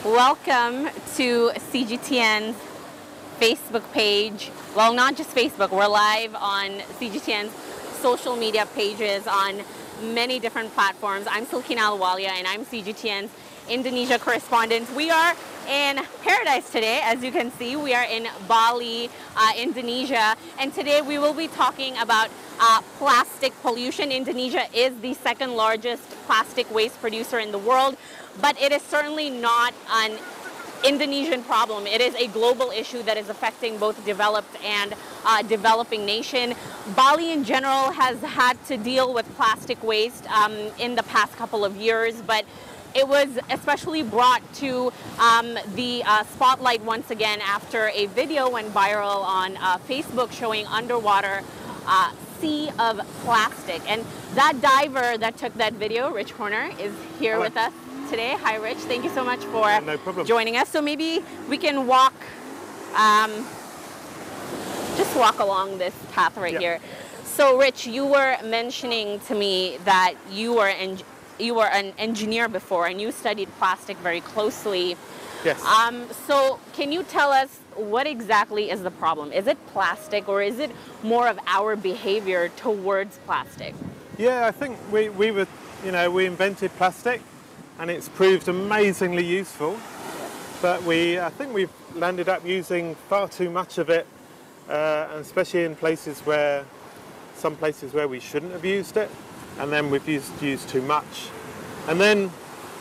Welcome to CGTN's Facebook page. Well, not just Facebook, we're live on CGTN's social media pages on many different platforms. I'm Silkina Ahluwalia and I'm CGTN's Indonesia correspondent. We are in paradise today. As you can see, we are in Bali, Indonesia, and today we will be talking about plastic pollution. Indonesia is the second largest plastic waste producer in the world, but it is certainly not an Indonesian problem. It is a global issue that is affecting both developed and developing nation. Bali in general has had to deal with plastic waste in the past couple of years, but it was especially brought to the spotlight once again after a video went viral on Facebook showing underwater sea of plastic. And that diver that took that video, Rich Horner, is here with us today. Hi, Rich. Thank you so much for joining us. So maybe we can walk, just walk along this path right here. So, Rich, you were mentioning to me that you were an engineer before and you studied plastic very closely. Yes. So can you tell us what exactly is the problem? Is it plastic or is it more of our behavior towards plastic? Yeah, I think we invented plastic and it's proved amazingly useful, but I think we've landed up using far too much of it, and especially in some places where we shouldn't have used it. And then we've used too much. And then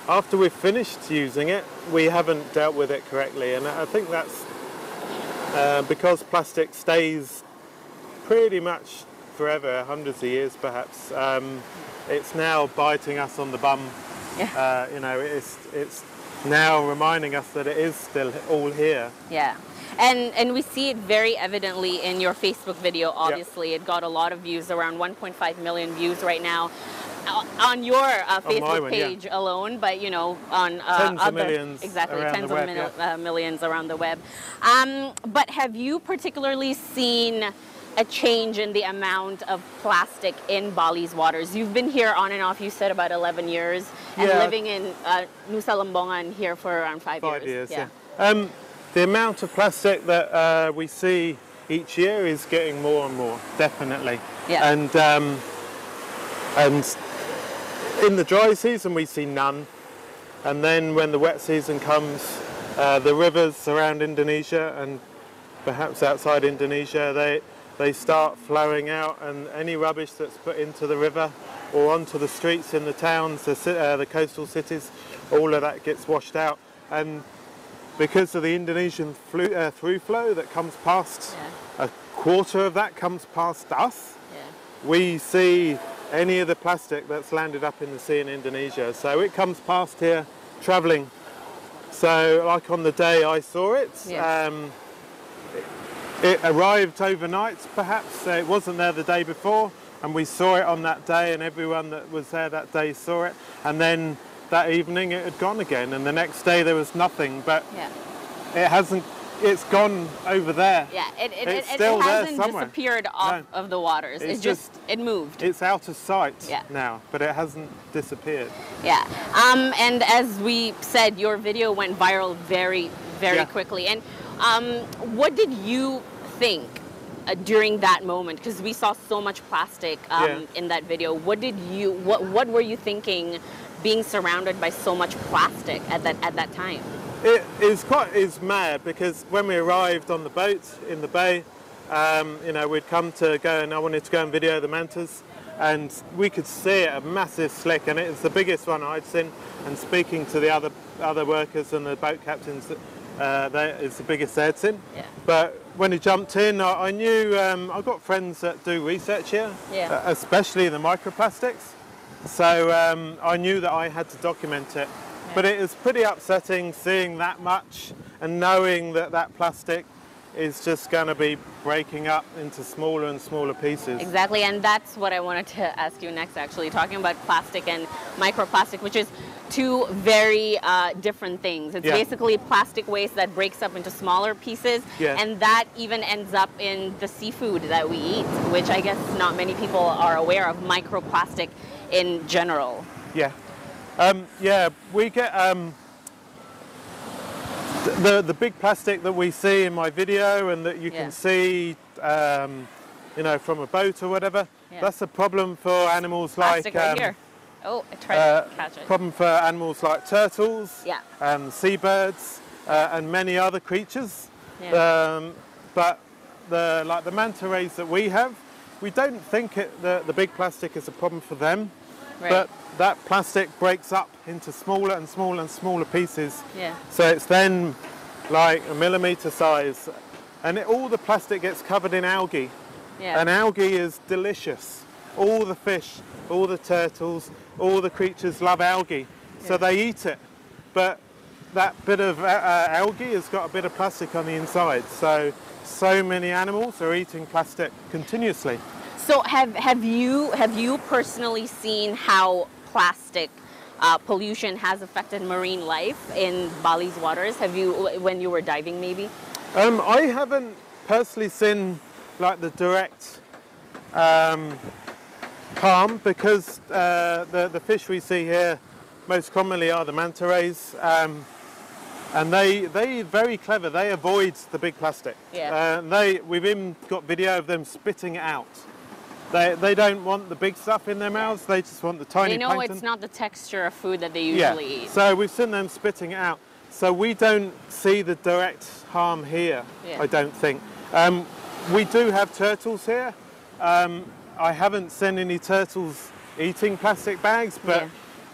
after we've finished using it, we haven't dealt with it correctly. And I think that's because plastic stays pretty much forever, hundreds of years perhaps. It's now biting us on the bum. Yeah. It's now reminding us that it is still all here. Yeah. And we see it very evidently in your Facebook video, obviously. It got a lot of views, around 1.5 million views right now on your Facebook page alone, but on tens of millions millions around the web. But have you particularly seen a change in the amount of plastic in Bali's waters? You've been here on and off, you said about 11 years, and living in Nusa Lembongan here for around 5 years. Yeah. The amount of plastic that we see each year is getting more and more, definitely. Yeah. And in the dry season we see none, and then when the wet season comes, the rivers around Indonesia and perhaps outside Indonesia, they start flowing out, and any rubbish that's put into the river or onto the streets in the towns, the coastal cities, all of that gets washed out. And because of the Indonesian through flow that comes past, a quarter of that comes past us, we see any of the plastic that's landed up in the sea in Indonesia. So it comes past here travelling. So like on the day I saw it, it arrived overnight perhaps. It wasn't there the day before, and we saw it on that day, and everyone that was there that day saw it. And then that evening it had gone again, and the next day there was nothing, but it hasn't, it's gone over there. Yeah, it still hasn't there somewhere. Disappeared off of the waters. It moved. It's out of sight now, but it hasn't disappeared. Yeah, and as we said, your video went viral very quickly. And what did you think during that moment? Because we saw so much plastic in that video. What were you thinking, being surrounded by so much plastic at that time? It's mad, because when we arrived on the boat in the bay, we'd come to go, and I wanted to go and video the mantas, and we could see it, a massive slick, and it's the biggest one I'd seen. And speaking to the other workers and the boat captains, it's the biggest they'd seen. Yeah. But when he jumped in, I knew, I've got friends that do research here, especially the microplastics. So I knew that I had to document it. But it was pretty upsetting seeing that much and knowing that plastic is just going to be breaking up into smaller and smaller pieces. Exactly, and that's what I wanted to ask you next, actually, talking about plastic and microplastic, which is two very different things. It's basically plastic waste that breaks up into smaller pieces, and that even ends up in the seafood that we eat, which I guess not many people are aware of, microplastic in general. Yeah. We get The big plastic that we see in my video and that you can see, you know, from a boat or whatever, that's a problem for animals Plastic like... right here. Oh, I tried to catch it. Problem for animals like turtles, and seabirds, and many other creatures. But like the manta rays that we have, we don't think the big plastic is a problem for them. Right. But that plastic breaks up into smaller and smaller and smaller pieces. Yeah. So it's then like a millimeter size. And all the plastic gets covered in algae. Yeah. And algae is delicious. All the fish, all the turtles, all the creatures love algae. So they eat it. But that bit of algae has got a bit of plastic on the inside. So many animals are eating plastic continuously. So have you personally seen how plastic pollution has affected marine life in Bali's waters? Have you, when you were diving maybe? I haven't personally seen like the direct harm, because the fish we see here most commonly are the manta rays, and they very clever. They avoid the big plastic. We've even got video of them spitting it out. They don't want the big stuff in their mouths. They just want the tiny plankton. They know it's not the texture of food that they usually eat. So we've seen them spitting it out. So we don't see the direct harm here, I don't think. We do have turtles here. I haven't seen any turtles eating plastic bags, but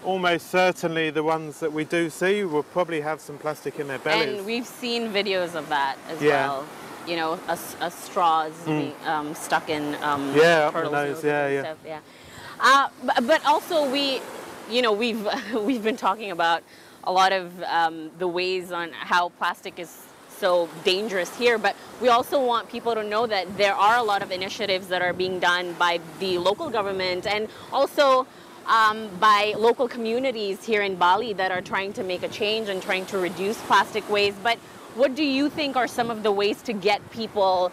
almost certainly the ones that we do see will probably have some plastic in their bellies. And we've seen videos of that as well. You know, a straws being stuck in turtles' noses and stuff. But also we've been talking about a lot of the ways on how plastic is so dangerous here, but we also want people to know that there are a lot of initiatives that are being done by the local government and also by local communities here in Bali that are trying to make a change and trying to reduce plastic waste. But what do you think are some of the ways to get people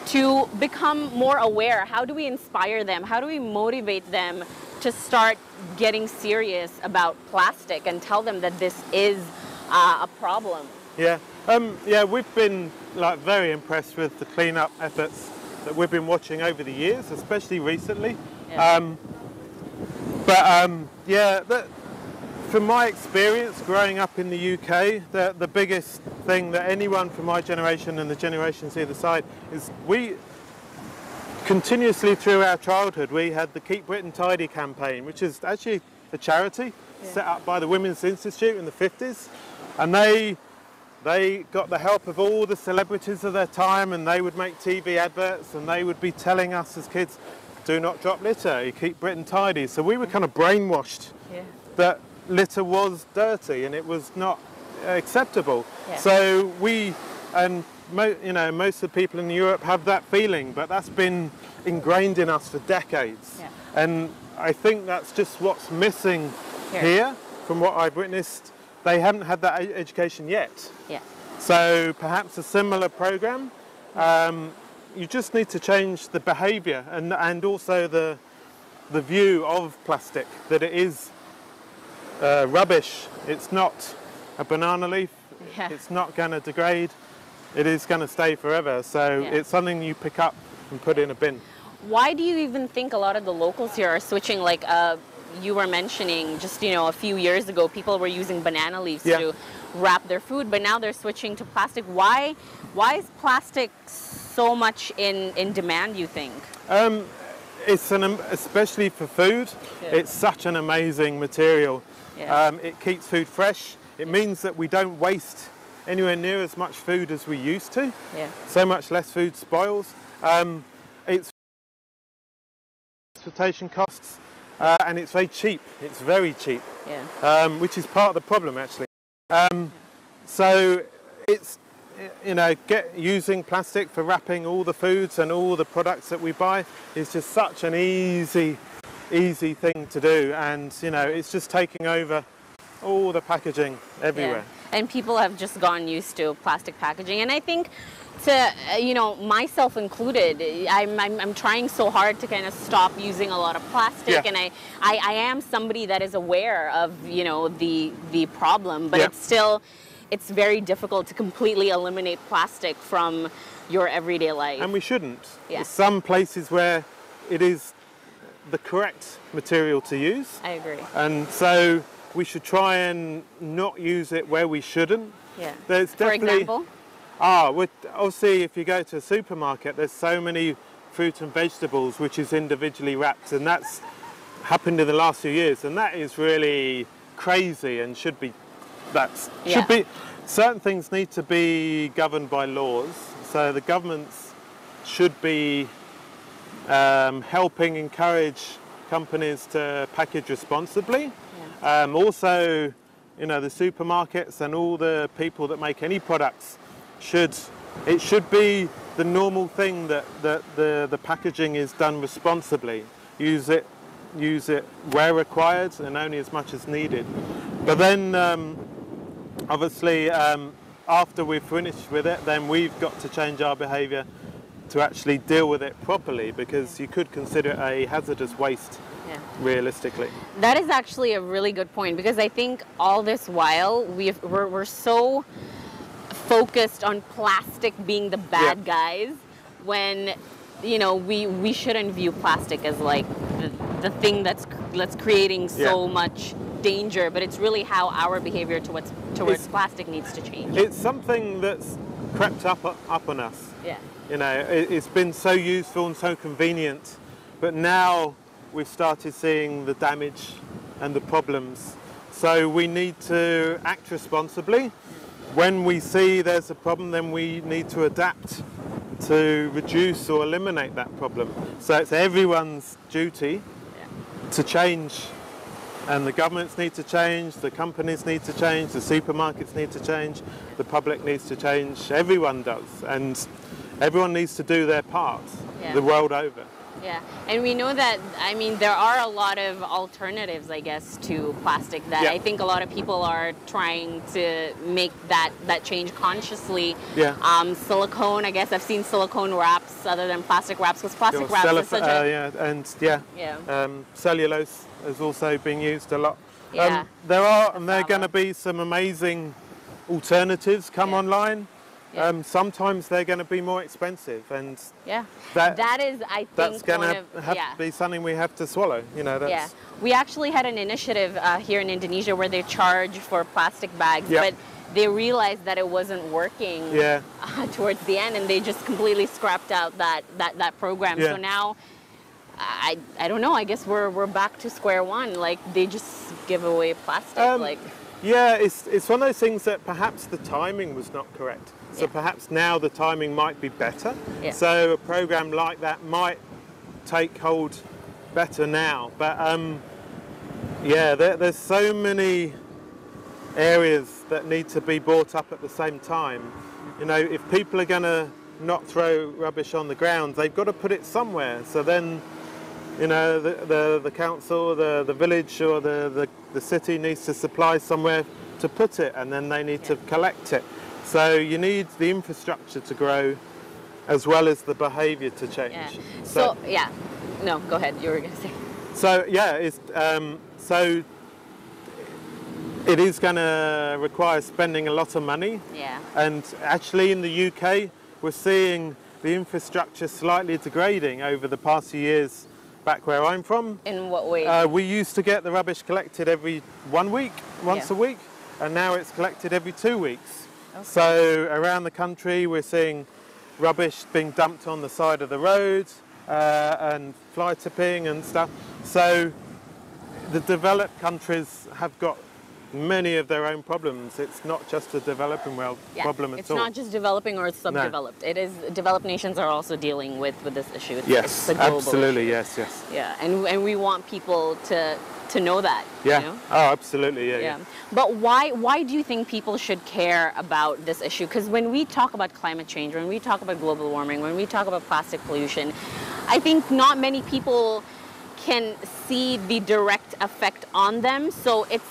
to become more aware? How do we inspire them? How do we motivate them to start getting serious about plastic and tell them that this is a problem? We've been like very impressed with the cleanup efforts that we've been watching over the years, especially recently. From my experience growing up in the UK, the biggest thing that anyone from my generation and the generations either side is we continuously through our childhood we had the Keep Britain Tidy campaign, which is actually a charity set up by the Women's Institute in the 50s, and they got the help of all the celebrities of their time, and they would make TV adverts and they would be telling us as kids, do not drop litter, you keep Britain tidy. So we were kind of brainwashed that litter was dirty and it was not acceptable. So we, and most of the people in Europe have that feeling, but that's been ingrained in us for decades. And I think that's just what's missing here from what I've witnessed. They haven't had that education yet. So perhaps a similar program. You just need to change the behaviour and also the view of plastic, that it is rubbish. It's not a banana leaf. It's not going to degrade. It is going to stay forever. So it's something you pick up and put in a bin. Why do you even think a lot of the locals here are switching? Like you were mentioning just a few years ago, people were using banana leaves to wrap their food, but now they're switching to plastic. Why is plastic so much in demand, you think? It's especially for food. It's such an amazing material. It keeps food fresh. It means that we don't waste anywhere near as much food as we used to. So much less food spoils. It's transportation costs, and it's very cheap. It's very cheap, which is part of the problem actually. So it's using plastic for wrapping all the foods and all the products that we buy is just such an easy thing to do, and it's just taking over all the packaging everywhere. And people have just gotten used to plastic packaging, and I think myself included, I'm trying so hard to kind of stop using a lot of plastic, and I am somebody that is aware of the problem, but it's still it's very difficult to completely eliminate plastic from your everyday life. And we shouldn't. Yeah. There's some places where it is the correct material to use. I agree. And so we should try and not use it where we shouldn't. Yeah. There's For definitely, example? Obviously, if you go to a supermarket, there's so many fruit and vegetables which is individually wrapped, and that's happened in the last few years, and that is really crazy and should be. Certain things need to be governed by laws, so the governments should be helping encourage companies to package responsibly. Yeah. Also, you know, the supermarkets and all the people that make any products should be the normal thing that the packaging is done responsibly. Use it where required and only as much as needed. But then obviously after we've finished with it, then we've got to change our behaviour to actually deal with it properly, because you could consider it a hazardous waste. Yeah. Realistically. That is actually a really good point, because I think all this while we're so focused on plastic being the bad guys, when, you know, we shouldn't view plastic as like the thing that's creating so much danger, but it's really how our behavior towards plastic needs to change. It's something that's crept up on us. Yeah. You know, it's been so useful and so convenient, but now we've started seeing the damage and the problems. So we need to act responsibly. When we see there's a problem, then we need to adapt to reduce or eliminate that problem. So it's everyone's duty to change, and the governments need to change, the companies need to change, the supermarkets need to change, the public needs to change, everyone does, and everyone needs to do their part the world over. Yeah, and we know that, I mean, there are a lot of alternatives, I guess, to plastic that I think a lot of people are trying to make that change consciously. Yeah. Silicone, I guess I've seen silicone wraps other than plastic wraps, because plastic wraps is such a... cellulose is also being used a lot. Yeah. They're going to be some amazing alternatives come online. Sometimes they're going to be more expensive, and that is, I think, that's going to be something we have to swallow. You know, that's we actually had an initiative here in Indonesia where they charge for plastic bags, but they realized that it wasn't working towards the end, and they just completely scrapped out that program. So now, I don't know. I guess we're back to square one. Like, they just give away plastic. It's one of those things that perhaps the timing was not correct. So perhaps now the timing might be better. Yeah. So a program like that might take hold better now. But there's so many areas that need to be brought up at the same time. You know, if people are going to not throw rubbish on the ground, they've got to put it somewhere. So then, you know, the council, the village, or the city needs to supply somewhere to put it, and then they need to collect it. So you need the infrastructure to grow as well as the behaviour to change. Yeah. No, go ahead. You were going to say. So it is going to require spending a lot of money. Yeah. And actually in the UK, we're seeing the infrastructure slightly degrading over the past few years back where I'm from. In what way? We used to get the rubbish collected every 1 week, once a week, and now it's collected every 2 weeks. Okay. So around the country, we're seeing rubbish being dumped on the side of the road and fly tipping and stuff. So the developed countries have got many of their own problems. It's not just a developing world problem at all. It's not just developing or subdeveloped. No. It is, developed nations are also dealing with this issue. It's a global absolutely, issue. yes. Yeah, and we want people to know that. Yeah. You know? Oh, absolutely. Yeah. But why do you think people should care about this issue? Because when we talk about climate change, when we talk about global warming, when we talk about plastic pollution, I think not many people can see the direct effect on them. So it's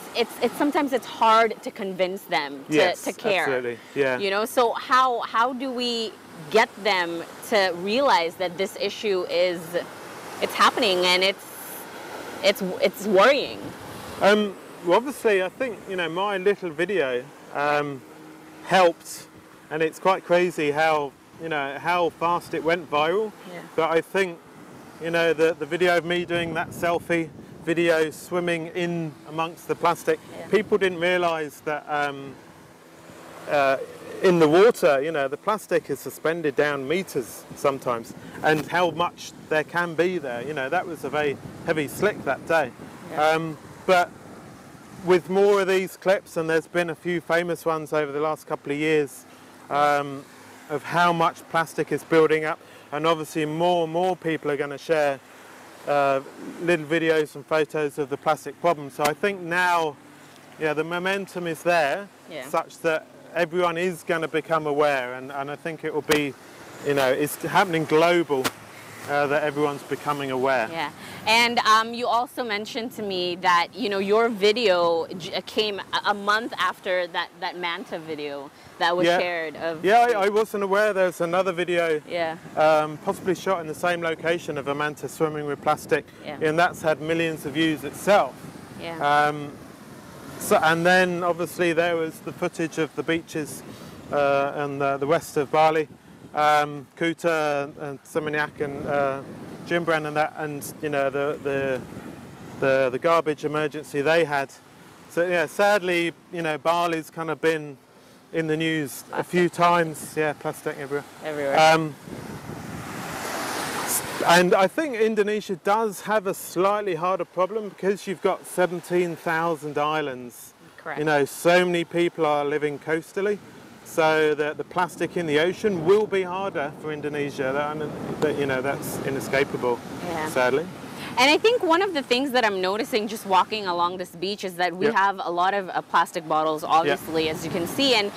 sometimes it's hard to convince them to care. Absolutely. Yeah. You know, so how do we get them to realize that this issue it's happening and it's worrying? Well, obviously, I think, you know, my little video helped, and it's quite crazy how, you know, how fast it went viral. Yeah. But I think, you know, the video of me doing that selfie video swimming in amongst the plastic, people didn't realise that in the water, you know, the plastic is suspended down meters sometimes, and how much there can be there. You know, that was a very heavy slick that day. Yeah. But with more of these clips, and there's been a few famous ones over the last couple of years, of how much plastic is building up, and obviously more and more people are going to share little videos and photos of the plastic problem. So I think now, yeah, the momentum is there, such that everyone is going to become aware, and I think it will be, you know, it's happening global, that everyone's becoming aware. Yeah, and you also mentioned to me that, you know, your video came a month after that manta video that was shared. I wasn't aware there's another video, possibly shot in the same location, of a manta swimming with plastic, and that's had millions of views itself. So, and then obviously there was the footage of the beaches and the west of Bali, Kuta and Seminyak and Jimbaran and that, and you know, the garbage emergency they had. So yeah, sadly, you know, Bali's kind of been in the news a few times. Yeah, plastic everywhere. And I think Indonesia does have a slightly harder problem because you've got 17,000 islands. Correct. You know, so many people are living coastally, so that the plastic in the ocean will be harder for Indonesia. That you know, that's inescapable, sadly. And I think one of the things that I'm noticing just walking along this beach is that we have a lot of plastic bottles, obviously, as you can see, and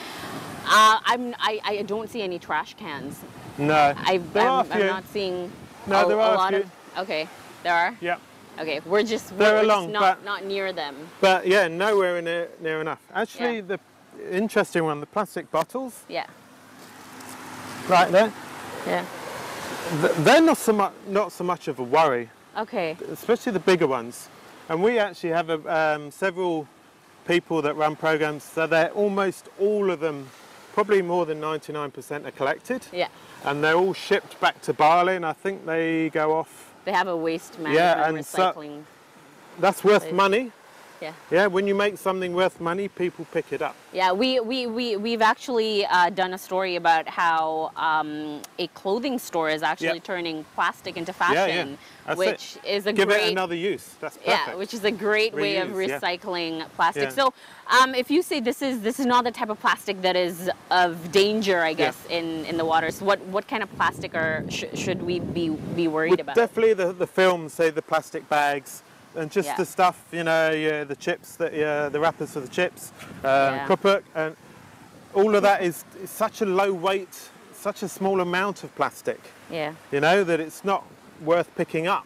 I don't see any trash cans. No, I'm not seeing. No, there are a lot of. Okay, there are. Yeah. Okay, we're just not near them. But yeah, nowhere near enough. Actually, the interesting one, the plastic bottles. Yeah. Right there. Yeah. They're not so much of a worry. Okay. Especially the bigger ones, and we actually have several people that run programs, so they're almost all of them, probably more than 99% are collected. Yeah. And they're all shipped back to Bali, and I think they go off. They have a waste management recycling. So that's worth money. Yeah. Yeah, when you make something worth money, people pick it up. Yeah, we've actually done a story about how a clothing store is actually turning plastic into fashion, which is a Give it another use. That's perfect. Yeah, which is a great way of recycling plastic. Yeah. So, if you say this is not the type of plastic that is of danger, I guess, in the waters, what kind of plastic should we be worried about? Definitely the films, say the plastic bags. And just the stuff, you know, the chips, the wrappers for the chips, krupuk, and all of that is such a low weight, such a small amount of plastic. Yeah. You know, that it's not worth picking up,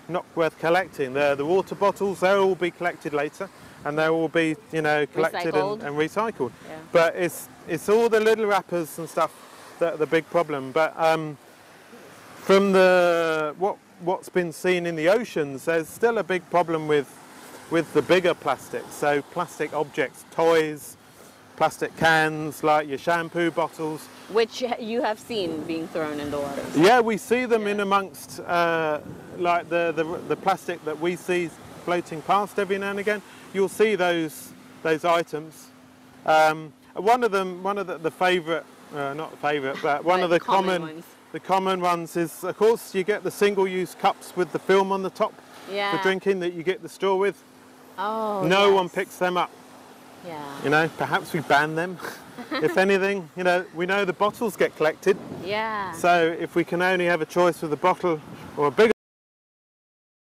not worth collecting. The water bottles, they'll all be collected later, and they'll all be, you know, collected and recycled. Yeah. But it's all the little wrappers and stuff that are the big problem. But from what's been seen in the oceans, there's still a big problem with the bigger plastics. So plastic objects, toys, plastic cans, like your shampoo bottles. Which you have seen being thrown in the water. Yeah, we see them in amongst like the plastic that we see floating past every now and again. You'll see those items. One of the favourite, not favourite, but one of the common ones. The common ones is, of course, you get the single-use cups with the film on the top for drinking that you get the straw with. Oh, no one picks them up. Yeah. You know, perhaps we ban them. If anything, you know, we know the bottles get collected. Yeah. So if we can only have a choice with a bottle or a bigger,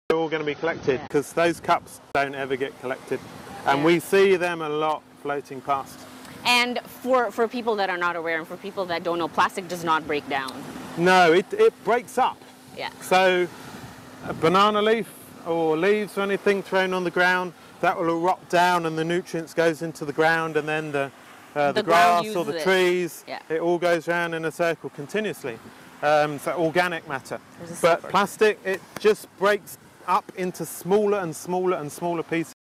they're all going to be collected, because those cups don't ever get collected. And we see them a lot floating past. And for people that are not aware and for people that don't know, plastic does not break down. No, it breaks up. Yeah. So a banana leaf or leaves or anything thrown on the ground, that will rot down and the nutrients goes into the ground, and then the grass or the trees, it all goes around in a circle continuously. So organic matter. But plastic, it just breaks up into smaller and smaller and smaller pieces.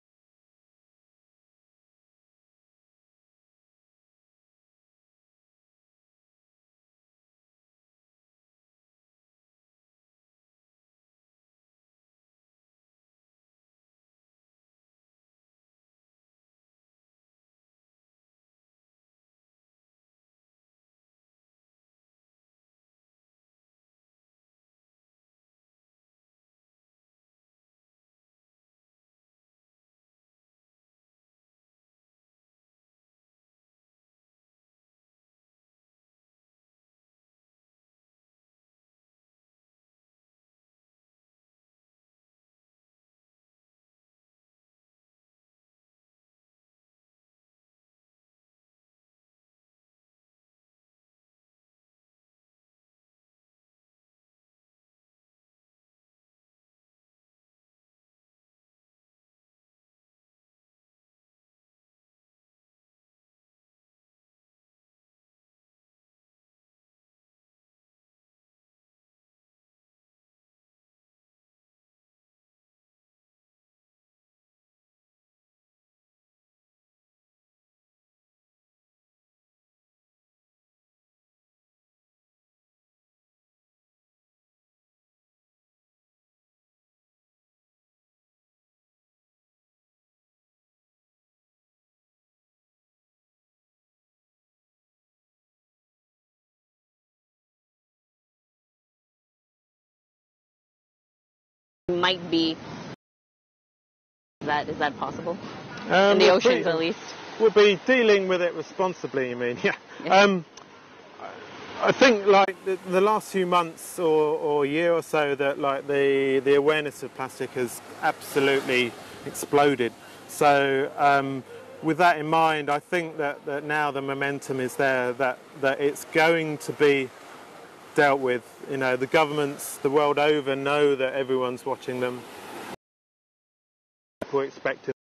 might be. Is that possible? In the oceans, at least. We'll be dealing with it responsibly, you mean? Yeah. I think like the last few months or year or so that like the awareness of plastic has absolutely exploded. So with that in mind, I think that now the momentum is there that it's going to be dealt with. You know, the governments the world over know that everyone's watching them. We're expecting